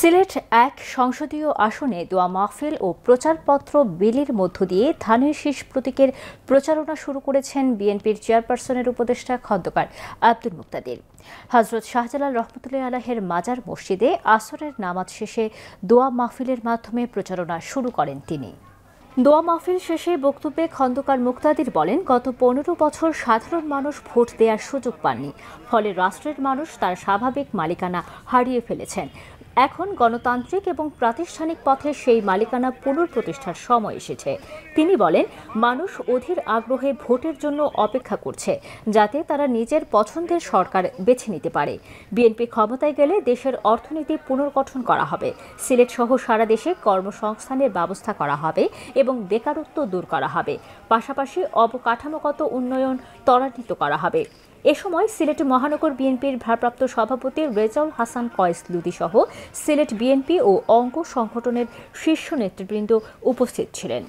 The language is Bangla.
সিলেট এক সংসদীয় আসনে দোয়া মাহফিল ও প্রচারপত্র বিলির মধ্য দিয়ে ধানের শীষ প্রতীকের প্রচারণা শুরু করেছেন বিএনপির চেয়ারপারসনের উপদেষ্টা খন্দকার আব্দুল মুক্তাদির। হযরত শাহজালাল রহমতুল্লাহ আলাইহির মাজার মসজিদে আসরের নামাজ শেষে দোয়া মাহফিলের মাধ্যমে প্রচারণা শুরু করেন তিনি। দোয়া মাহফিল শেষে বক্তব্যে খন্দকার মুক্তাদির বলেন, গত ১৫ বছর সাধারণ মানুষ ভোট দেওয়ার সুযোগ পাননি, ফলে রাষ্ট্রের মানুষ তার স্বাভাবিক মালিকানা হারিয়ে ফেলেছেন। এখন গণতান্ত্রিক এবং প্রাতিষ্ঠানিক পথে সেই মালিকানা পুনঃপ্রতিষ্ঠার সময় এসেছে। তিনি বলেন, মানুষ অধীর আগ্রহে ভোটের জন্য অপেক্ষা করছে, যাতে তারা নিজের পছন্দের সরকার বেছে নিতে পারে। বিএনপি ক্ষমতায় গেলে দেশের অর্থনীতি পুনর্গঠন করা হবে, সিলেট সহ সারা দেশে কর্মসংস্থানের ব্যবস্থা করা হবে এবং বেকারত্ব দূর করা হবে। পাশাপাশি অবকাঠামোগত উন্নয়ন ত্বরান্বিত করা হবে। এ সময় সিলেট মহানগর বিএনপির ভারপ্রাপ্ত সভাপতি রেজাউল হাসান কয়েস লুদি সহ সিলেট বিএনপি ও অঙ্গ সংগঠনের শীর্ষ নেতৃবৃন্দ উপস্থিত ছিলেন।